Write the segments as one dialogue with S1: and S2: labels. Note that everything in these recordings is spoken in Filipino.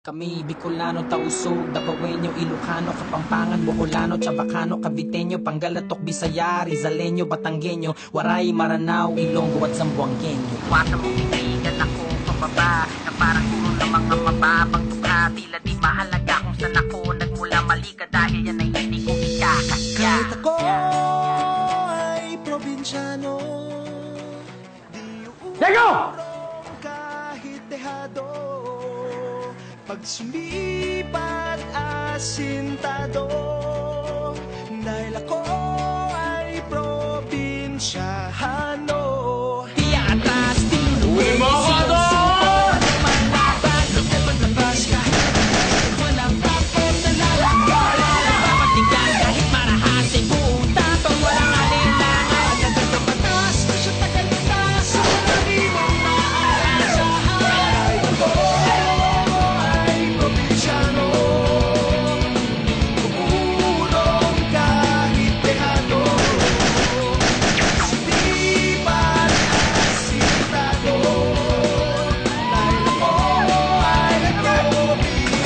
S1: Kami Bicolano, Tausug, Dabawenyo, Ilocano, Kapampangan, Bocolano, Chabacano, Caviteño, Pangalatok, Bisaya, Rizaleño, Batanggenyo, Waray, Maranao, Ilonggo at Zamboangueño.
S2: Iwasan mong titigan ako pababa na parang puro ng mga mababang mukha. Tila di mahalaga kung saan ako nagmula, mali ka dahil yan ay hindi ko ikakasya.
S3: Kahit ako ay probinsyano, di uurong kahit dehado. Pag sumipat asintado, dahil ako ay probinsyano.
S1: Di atas, di luluwi, sinusuko, malaban, lumabas kahit walang tapos na lalakad. Papatigan kahit marahasin, buong tapang walang alinlangan.
S3: Nagdagang batas, na siya tagalitas, sa marami mong maaasahan. Kahit ako ay probinsyano, uurong kahit dehado. Sumipat asintado, dahil ako ay probinsyano.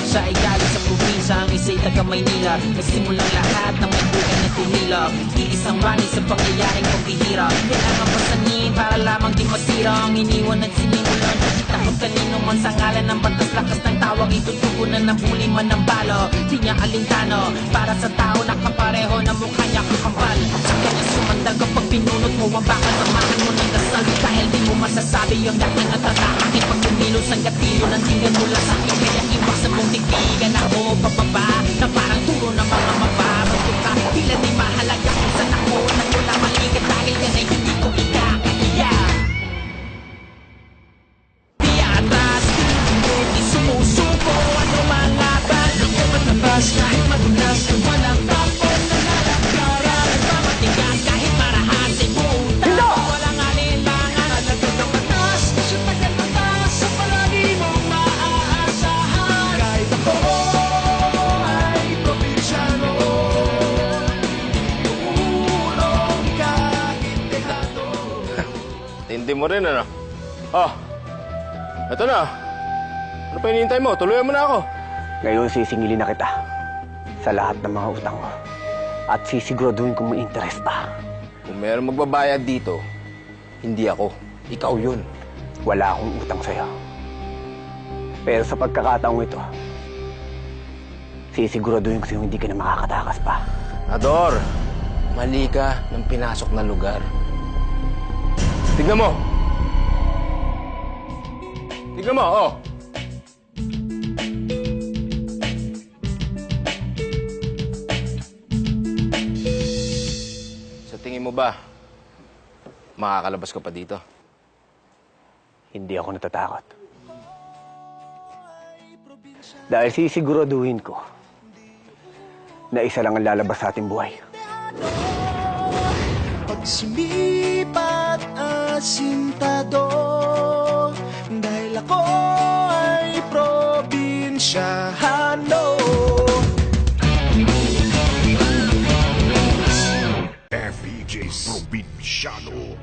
S1: Sa igaling sa probinsya, ang isa'y taga Maynila. Nagsimulang lahat ng may buhay na tumila. Iisang rani sa pangyayaring pagbihira. Kailangan pasanin para lamang di masira ang iniwan at sinimulan. Takot kanino man sa ngalan ng batas, lakas ng tawag, itutugunan ng huli man ng balo. Di niya alintano, para sa tao nakapareho na mukha niya kakambal. Sa kanya sumandal kapag pinunot mo ang bakal, samahan mo ng dasal. Dahil di mo masasabi yung dahil natatakit. Pag kumilos ang gatilyo ng tinggan mula sa akin, kaya iwasan mong tigtigan ako pababa na parang turo ng mga mababang ka. Tila di mahalaga kung saan ako nagmula, mali ka dahil yan ay hindi ko ikakaya. Di atas, di sumusuko, ano mga ba? Lumabas kahit madulas, walang tapon na lalakaran. Nagpapatigas kahit marahasin, buong tapon walang alinlangan.
S3: Nagdagang batas, na siya tagalitas, sa palagi mong maaasahan. Kahit ako ay probinsyano, uurong kahit dehado.
S4: Tindi mo rin, ano? Oh, eto na. Ano pa hinihintay mo? Tuluyan mo na ako.
S5: Ngayon sisingilin na kita sa lahat ng mga utang mo at sisiguraduhin kung may interest pa.
S4: Kung meron magbabayad dito, hindi ako. Ikaw yun.
S5: Wala akong utang sa'yo. Pero sa pagkakataong ito, sisiguraduhin ko sa'yo hindi ka na makakatakas pa.
S4: Ador, mali ka ng pinasok na lugar. Tignan mo! Tignan mo, oh! Sa tingin mo ba, makakalabas ka pa dito?
S5: Hindi ako natatakot. Dahil sisiguraduhin ko na isa lang ang lalabas sa ating buhay.
S3: Pag sumipat asintado, dahil ako ay probinsyano.
S6: FEJ's Provinciano.